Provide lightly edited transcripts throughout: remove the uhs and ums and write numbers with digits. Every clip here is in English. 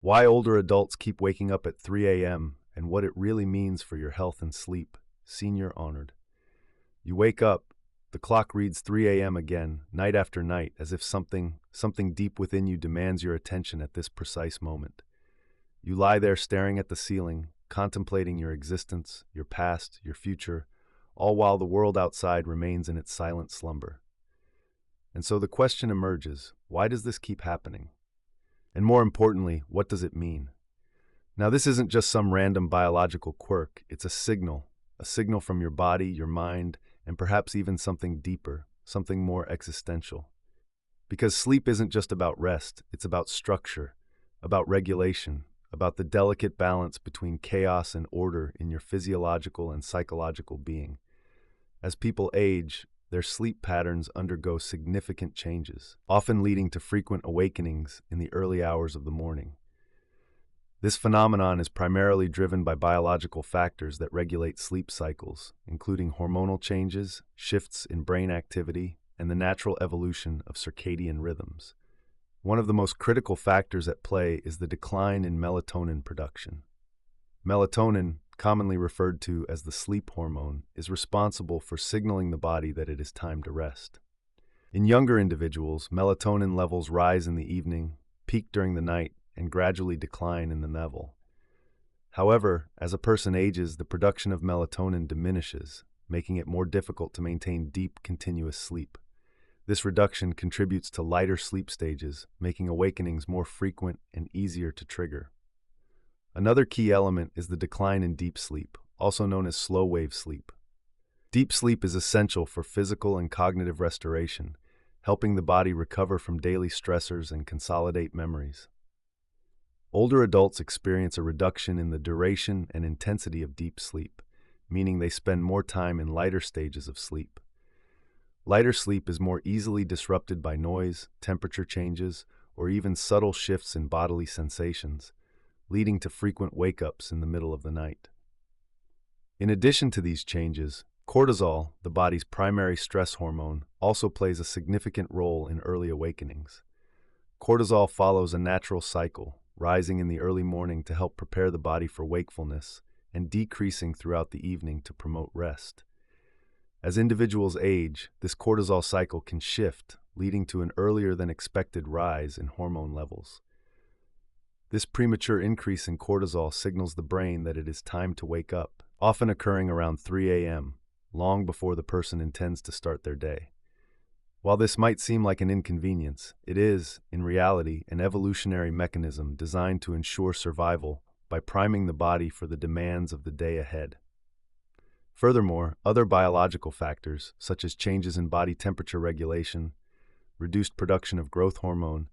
Why older adults keep waking up at 3 a.m. and what it really means for your health and sleep. Senior honored. You wake up, the clock reads 3 a.m. again, night after night, as if something deep within you demands your attention at this precise moment. You lie there staring at the ceiling, contemplating your existence, your past, your future, all while the world outside remains in its silent slumber. And so the question emerges, why does this keep happening? And more importantly, what does it mean? Now, this isn't just some random biological quirk, it's a signal from your body, your mind, and perhaps even something deeper, something more existential. Because sleep isn't just about rest, it's about structure, about regulation, about the delicate balance between chaos and order in your physiological and psychological being. As people age, their sleep patterns undergo significant changes, often leading to frequent awakenings in the early hours of the morning. This phenomenon is primarily driven by biological factors that regulate sleep cycles, including hormonal changes, shifts in brain activity, and the natural evolution of circadian rhythms. One of the most critical factors at play is the decline in melatonin production. Melatonin, commonly referred to as the sleep hormone, is responsible for signaling the body that it is time to rest. In younger individuals, melatonin levels rise in the evening, peak during the night, and gradually decline in the level. However, as a person ages, the production of melatonin diminishes, making it more difficult to maintain deep, continuous sleep. This reduction contributes to lighter sleep stages, making awakenings more frequent and easier to trigger. Another key element is the decline in deep sleep, also known as slow-wave sleep. Deep sleep is essential for physical and cognitive restoration, helping the body recover from daily stressors and consolidate memories. Older adults experience a reduction in the duration and intensity of deep sleep, meaning they spend more time in lighter stages of sleep. Lighter sleep is more easily disrupted by noise, temperature changes, or even subtle shifts in bodily sensations, leading to frequent wake-ups in the middle of the night. In addition to these changes, cortisol, the body's primary stress hormone, also plays a significant role in early awakenings. Cortisol follows a natural cycle, rising in the early morning to help prepare the body for wakefulness and decreasing throughout the evening to promote rest. As individuals age, this cortisol cycle can shift, leading to an earlier than expected rise in hormone levels. This premature increase in cortisol signals the brain that it is time to wake up, often occurring around 3 a.m., long before the person intends to start their day. While this might seem like an inconvenience, it is, in reality, an evolutionary mechanism designed to ensure survival by priming the body for the demands of the day ahead. Furthermore, other biological factors, such as changes in body temperature regulation, reduced production of growth hormone,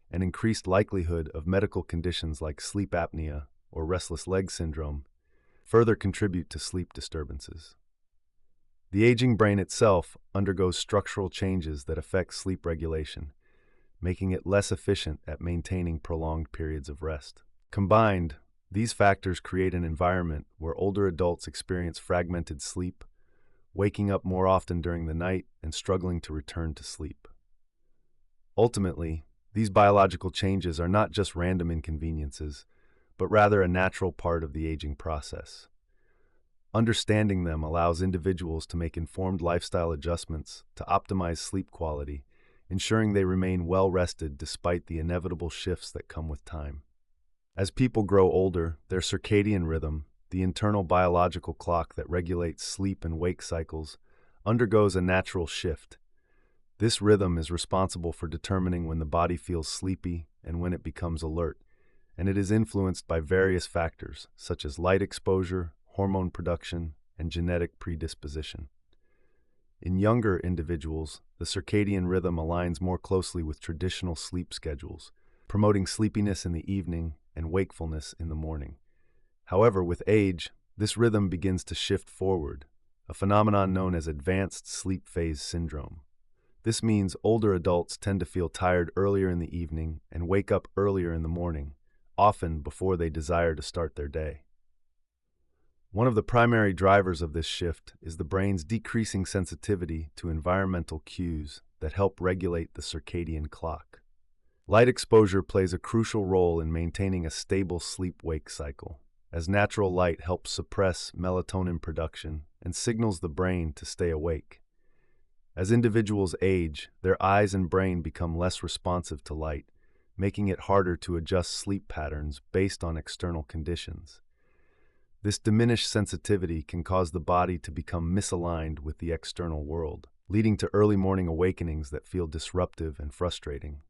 and increased likelihood of medical conditions like sleep apnea or restless leg syndrome, further contribute to sleep disturbances. The aging brain itself undergoes structural changes that affect sleep regulation, making it less efficient at maintaining prolonged periods of rest. Combined, these factors create an environment where older adults experience fragmented sleep, waking up more often during the night and struggling to return to sleep. Ultimately, these biological changes are not just random inconveniences, but rather a natural part of the aging process. Understanding them allows individuals to make informed lifestyle adjustments to optimize sleep quality, ensuring they remain well-rested despite the inevitable shifts that come with time. As people grow older, their circadian rhythm, the internal biological clock that regulates sleep and wake cycles, undergoes a natural shift. This rhythm is responsible for determining when the body feels sleepy and when it becomes alert, and it is influenced by various factors such as light exposure, hormone production, and genetic predisposition. In younger individuals, the circadian rhythm aligns more closely with traditional sleep schedules, promoting sleepiness in the evening and wakefulness in the morning. However, with age, this rhythm begins to shift forward, a phenomenon known as advanced sleep phase syndrome. This means older adults tend to feel tired earlier in the evening and wake up earlier in the morning, often before they desire to start their day. One of the primary drivers of this shift is the brain's decreasing sensitivity to environmental cues that help regulate the circadian clock. Light exposure plays a crucial role in maintaining a stable sleep-wake cycle, as natural light helps suppress melatonin production and signals the brain to stay awake. As individuals age, their eyes and brain become less responsive to light, making it harder to adjust sleep patterns based on external conditions. This diminished sensitivity can cause the body to become misaligned with the external world, leading to early morning awakenings that feel disruptive and frustrating.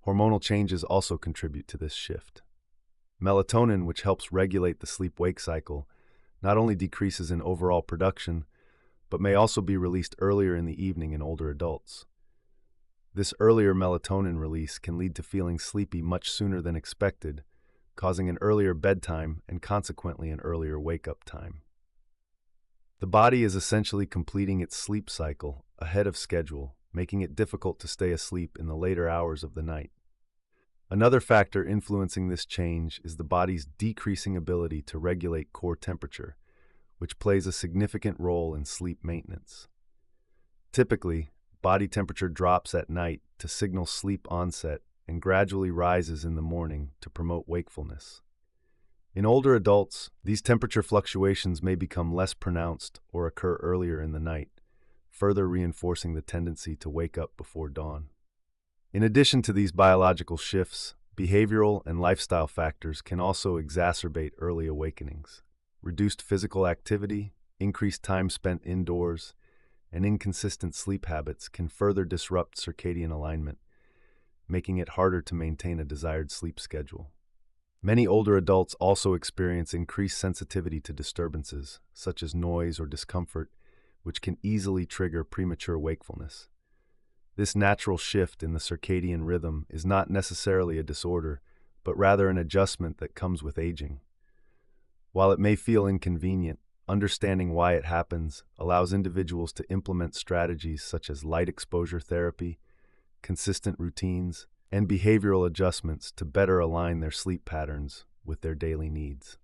Hormonal changes also contribute to this shift. Melatonin, which helps regulate the sleep-wake cycle, not only decreases in overall production, but may also be released earlier in the evening in older adults. This earlier melatonin release can lead to feeling sleepy much sooner than expected, causing an earlier bedtime and consequently an earlier wake-up time. The body is essentially completing its sleep cycle ahead of schedule, making it difficult to stay asleep in the later hours of the night. Another factor influencing this change is the body's decreasing ability to regulate core temperature, which plays a significant role in sleep maintenance. Typically, body temperature drops at night to signal sleep onset and gradually rises in the morning to promote wakefulness. In older adults, these temperature fluctuations may become less pronounced or occur earlier in the night, further reinforcing the tendency to wake up before dawn. In addition to these biological shifts, behavioral and lifestyle factors can also exacerbate early awakenings. Reduced physical activity, increased time spent indoors, and inconsistent sleep habits can further disrupt circadian alignment, making it harder to maintain a desired sleep schedule. Many older adults also experience increased sensitivity to disturbances, such as noise or discomfort, which can easily trigger premature wakefulness. This natural shift in the circadian rhythm is not necessarily a disorder, but rather an adjustment that comes with aging. While it may feel inconvenient, understanding why it happens allows individuals to implement strategies such as light exposure therapy, consistent routines, and behavioral adjustments to better align their sleep patterns with their daily needs.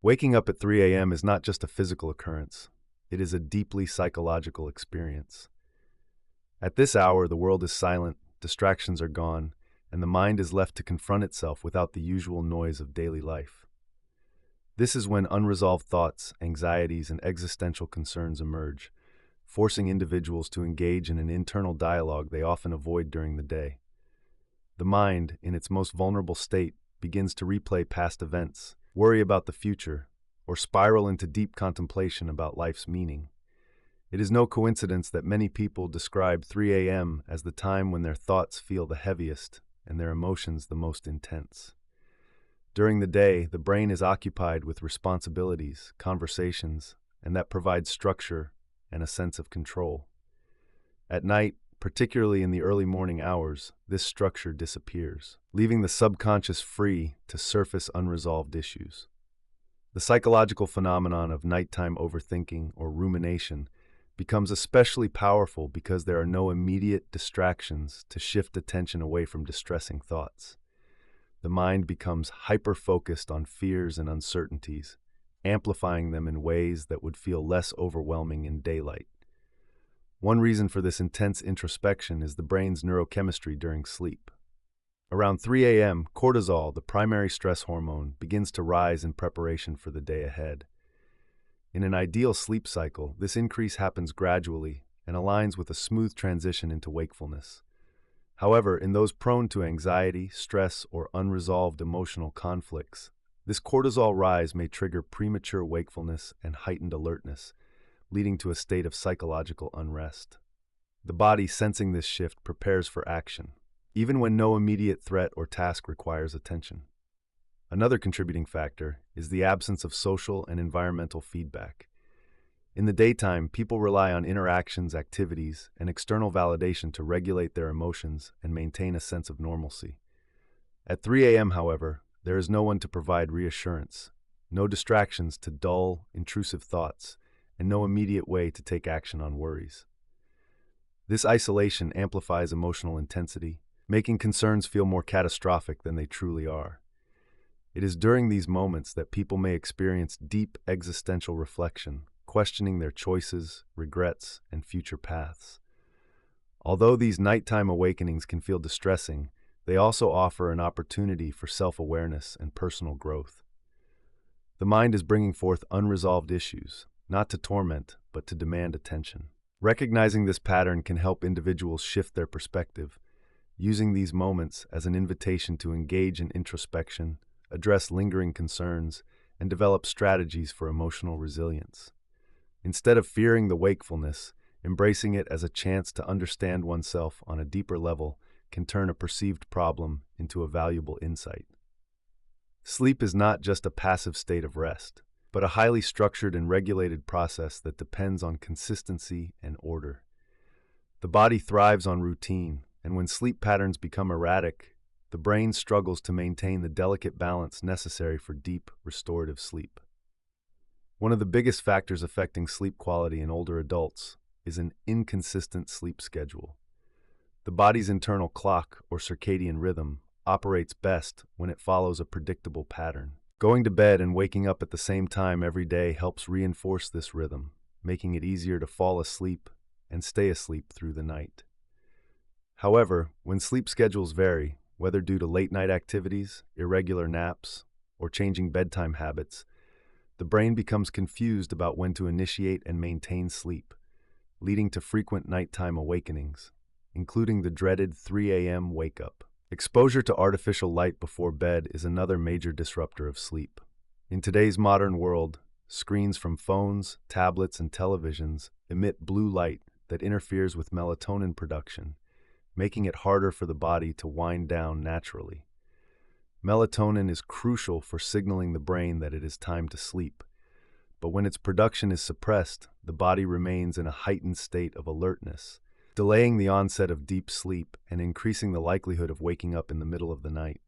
Waking up at 3 a.m. is not just a physical occurrence, it is a deeply psychological experience. At this hour, the world is silent, distractions are gone, and the mind is left to confront itself without the usual noise of daily life. This is when unresolved thoughts, anxieties, and existential concerns emerge, forcing individuals to engage in an internal dialogue they often avoid during the day. The mind, in its most vulnerable state, begins to replay past events, worry about the future, or spiral into deep contemplation about life's meaning. It is no coincidence that many people describe 3 a.m. as the time when their thoughts feel the heaviest and their emotions the most intense. During the day, the brain is occupied with responsibilities, conversations, and that provides structure and a sense of control. At night, particularly in the early morning hours, this structure disappears, leaving the subconscious free to surface unresolved issues. The psychological phenomenon of nighttime overthinking or rumination becomes especially powerful because there are no immediate distractions to shift attention away from distressing thoughts. The mind becomes hyper-focused on fears and uncertainties, amplifying them in ways that would feel less overwhelming in daylight. One reason for this intense introspection is the brain's neurochemistry during sleep. Around 3 a.m., cortisol, the primary stress hormone, begins to rise in preparation for the day ahead. In an ideal sleep cycle, this increase happens gradually and aligns with a smooth transition into wakefulness. However, in those prone to anxiety, stress, or unresolved emotional conflicts, this cortisol rise may trigger premature wakefulness and heightened alertness, leading to a state of psychological unrest. The body, sensing this shift, prepares for action, even when no immediate threat or task requires attention. Another contributing factor is the absence of social and environmental feedback. In the daytime, people rely on interactions, activities, and external validation to regulate their emotions and maintain a sense of normalcy. At 3 a.m., however, there is no one to provide reassurance, no distractions to dull, intrusive thoughts, and no immediate way to take action on worries. This isolation amplifies emotional intensity, making concerns feel more catastrophic than they truly are. It is during these moments that people may experience deep existential reflection, questioning their choices, regrets, and future paths. Although these nighttime awakenings can feel distressing, they also offer an opportunity for self-awareness and personal growth. The mind is bringing forth unresolved issues, not to torment, but to demand attention. Recognizing this pattern can help individuals shift their perspective, using these moments as an invitation to engage in introspection, address lingering concerns, and develop strategies for emotional resilience. Instead of fearing the wakefulness, embracing it as a chance to understand oneself on a deeper level can turn a perceived problem into a valuable insight. Sleep is not just a passive state of rest, but a highly structured and regulated process that depends on consistency and order. The body thrives on routine, and when sleep patterns become erratic, the brain struggles to maintain the delicate balance necessary for deep, restorative sleep. One of the biggest factors affecting sleep quality in older adults is an inconsistent sleep schedule. The body's internal clock, or circadian rhythm, operates best when it follows a predictable pattern. Going to bed and waking up at the same time every day helps reinforce this rhythm, making it easier to fall asleep and stay asleep through the night. However, when sleep schedules vary, whether due to late-night activities, irregular naps, or changing bedtime habits, the brain becomes confused about when to initiate and maintain sleep, leading to frequent nighttime awakenings, including the dreaded 3 a.m. wake-up. Exposure to artificial light before bed is another major disruptor of sleep. In today's modern world, screens from phones, tablets, and televisions emit blue light that interferes with melatonin production, making it harder for the body to wind down naturally. Melatonin is crucial for signaling the brain that it is time to sleep, but when its production is suppressed, the body remains in a heightened state of alertness, delaying the onset of deep sleep and increasing the likelihood of waking up in the middle of the night.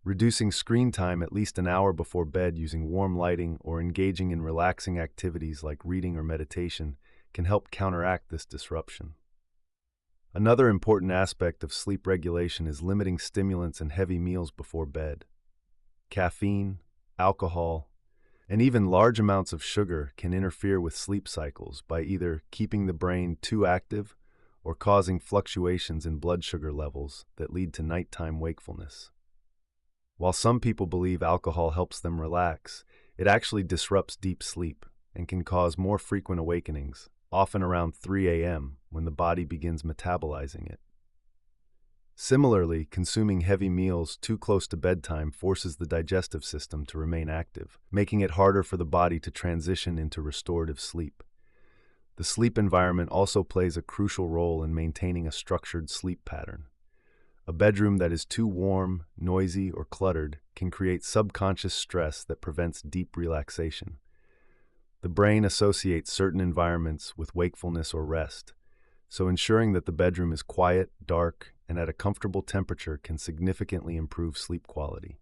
Reducing screen time at least an hour before bed using warm lighting or engaging in relaxing activities like reading or meditation can help counteract this disruption. Another important aspect of sleep regulation is limiting stimulants and heavy meals before bed. Caffeine, alcohol, and even large amounts of sugar can interfere with sleep cycles by either keeping the brain too active or causing fluctuations in blood sugar levels that lead to nighttime wakefulness. While some people believe alcohol helps them relax, it actually disrupts deep sleep and can cause more frequent awakenings, often around 3 a.m. when the body begins metabolizing it. Similarly, consuming heavy meals too close to bedtime forces the digestive system to remain active, making it harder for the body to transition into restorative sleep. The sleep environment also plays a crucial role in maintaining a structured sleep pattern. A bedroom that is too warm, noisy, or cluttered can create subconscious stress that prevents deep relaxation. The brain associates certain environments with wakefulness or rest, so ensuring that the bedroom is quiet, dark, and at a comfortable temperature can significantly improve sleep quality.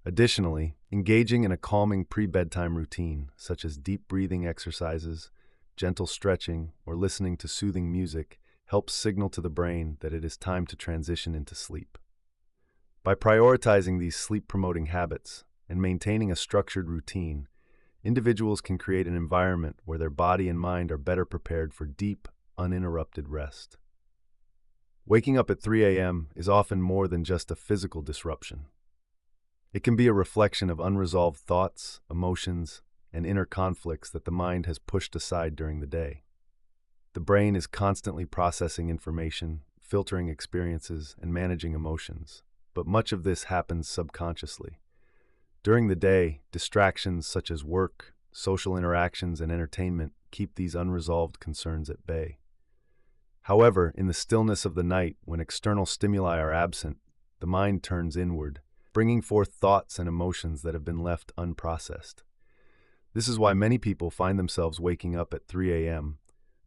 Additionally, engaging in a calming pre-bedtime routine, such as deep breathing exercises, gentle stretching, or listening to soothing music, helps signal to the brain that it is time to transition into sleep. By prioritizing these sleep-promoting habits and maintaining a structured routine, individuals can create an environment where their body and mind are better prepared for deep, uninterrupted rest. Waking up at 3 a.m. is often more than just a physical disruption. It can be a reflection of unresolved thoughts, emotions, and inner conflicts that the mind has pushed aside during the day. The brain is constantly processing information, filtering experiences, and managing emotions, but much of this happens subconsciously. During the day, distractions such as work, social interactions, and entertainment keep these unresolved concerns at bay. However, in the stillness of the night, when external stimuli are absent, the mind turns inward, bringing forth thoughts and emotions that have been left unprocessed. This is why many people find themselves waking up at 3 a.m.,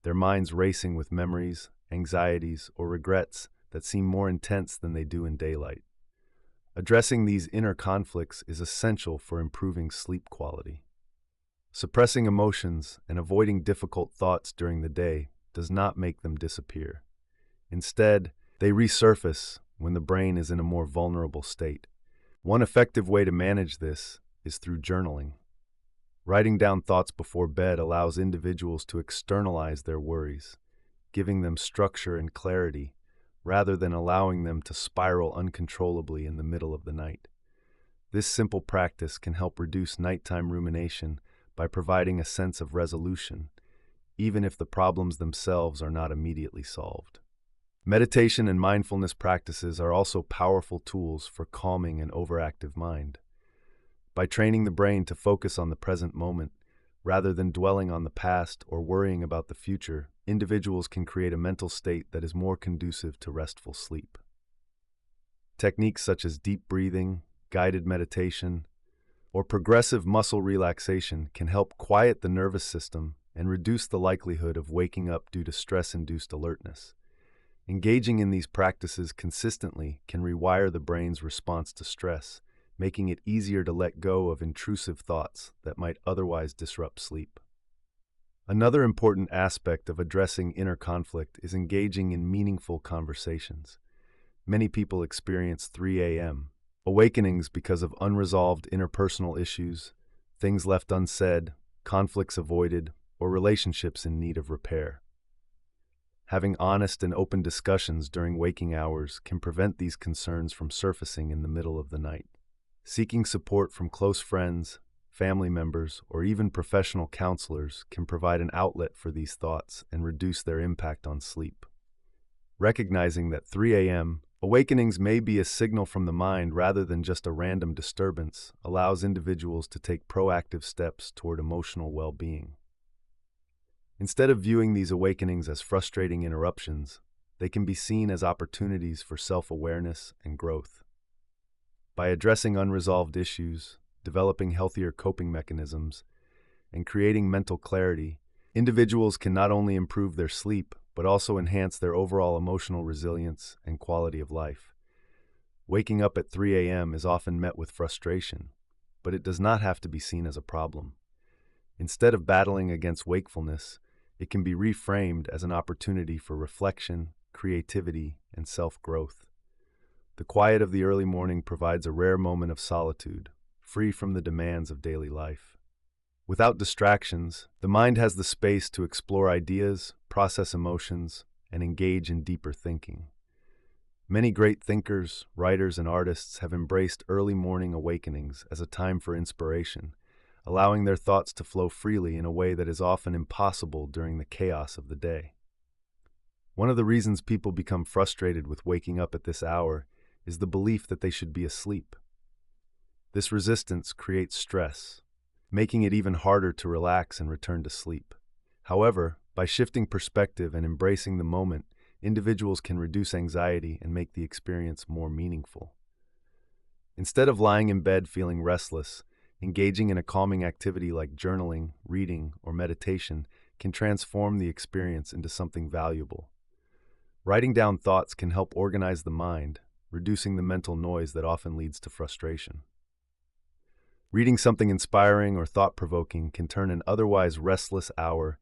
their minds racing with memories, anxieties, or regrets that seem more intense than they do in daylight. Addressing these inner conflicts is essential for improving sleep quality. Suppressing emotions and avoiding difficult thoughts during the day does not make them disappear. Instead, they resurface when the brain is in a more vulnerable state. One effective way to manage this is through journaling. Writing down thoughts before bed allows individuals to externalize their worries, giving them structure and clarity, rather than allowing them to spiral uncontrollably in the middle of the night. This simple practice can help reduce nighttime rumination by providing a sense of resolution, even if the problems themselves are not immediately solved. Meditation and mindfulness practices are also powerful tools for calming an overactive mind. By training the brain to focus on the present moment, rather than dwelling on the past or worrying about the future, individuals can create a mental state that is more conducive to restful sleep. Techniques such as deep breathing, guided meditation, or progressive muscle relaxation can help quiet the nervous system and reduce the likelihood of waking up due to stress-induced alertness. Engaging in these practices consistently can rewire the brain's response to stress, making it easier to let go of intrusive thoughts that might otherwise disrupt sleep. Another important aspect of addressing inner conflict is engaging in meaningful conversations. Many people experience 3 a.m. awakenings because of unresolved interpersonal issues, things left unsaid, conflicts avoided, or relationships in need of repair. Having honest and open discussions during waking hours can prevent these concerns from surfacing in the middle of the night. Seeking support from close friends, family members, or even professional counselors can provide an outlet for these thoughts and reduce their impact on sleep. Recognizing that 3 a.m. awakenings may be a signal from the mind rather than just a random disturbance allows individuals to take proactive steps toward emotional well-being. Instead of viewing these awakenings as frustrating interruptions, they can be seen as opportunities for self-awareness and growth. By addressing unresolved issues, developing healthier coping mechanisms, and creating mental clarity, individuals can not only improve their sleep, but also enhance their overall emotional resilience and quality of life. Waking up at 3 a.m. is often met with frustration, but it does not have to be seen as a problem. Instead of battling against wakefulness, it can be reframed as an opportunity for reflection, creativity, and self-growth. The quiet of the early morning provides a rare moment of solitude, free from the demands of daily life. Without distractions, the mind has the space to explore ideas, process emotions, and engage in deeper thinking. Many great thinkers, writers, and artists have embraced early morning awakenings as a time for inspiration, allowing their thoughts to flow freely in a way that is often impossible during the chaos of the day. One of the reasons people become frustrated with waking up at this hour is the belief that they should be asleep. This resistance creates stress, making it even harder to relax and return to sleep. However, by shifting perspective and embracing the moment, individuals can reduce anxiety and make the experience more meaningful. Instead of lying in bed feeling restless, engaging in a calming activity like journaling, reading, or meditation can transform the experience into something valuable. Writing down thoughts can help organize the mind, reducing the mental noise that often leads to frustration. Reading something inspiring or thought-provoking can turn an otherwise restless hour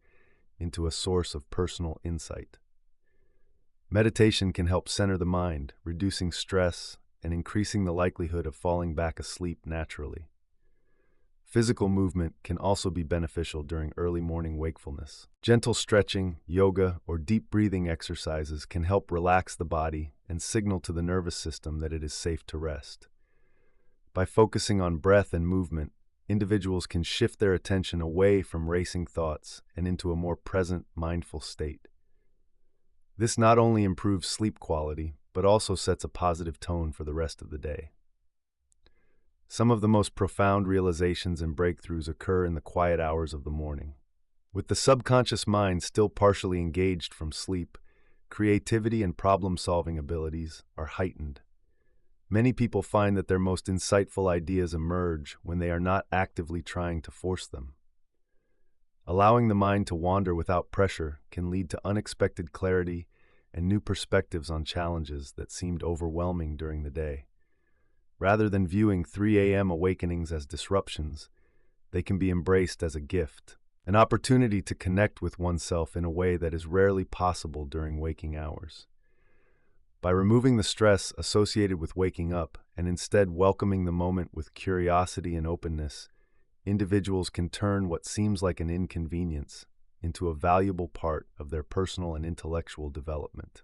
into a source of personal insight. Meditation can help center the mind, reducing stress and increasing the likelihood of falling back asleep naturally. Physical movement can also be beneficial during early morning wakefulness. Gentle stretching, yoga, or deep breathing exercises can help relax the body and signal to the nervous system that it is safe to rest. By focusing on breath and movement, individuals can shift their attention away from racing thoughts and into a more present, mindful state. This not only improves sleep quality, but also sets a positive tone for the rest of the day. Some of the most profound realizations and breakthroughs occur in the quiet hours of the morning. With the subconscious mind still partially engaged from sleep, creativity and problem-solving abilities are heightened. Many people find that their most insightful ideas emerge when they are not actively trying to force them. Allowing the mind to wander without pressure can lead to unexpected clarity and new perspectives on challenges that seemed overwhelming during the day. Rather than viewing 3 a.m. awakenings as disruptions, they can be embraced as a gift, an opportunity to connect with oneself in a way that is rarely possible during waking hours. By removing the stress associated with waking up and instead welcoming the moment with curiosity and openness, individuals can turn what seems like an inconvenience into a valuable part of their personal and intellectual development.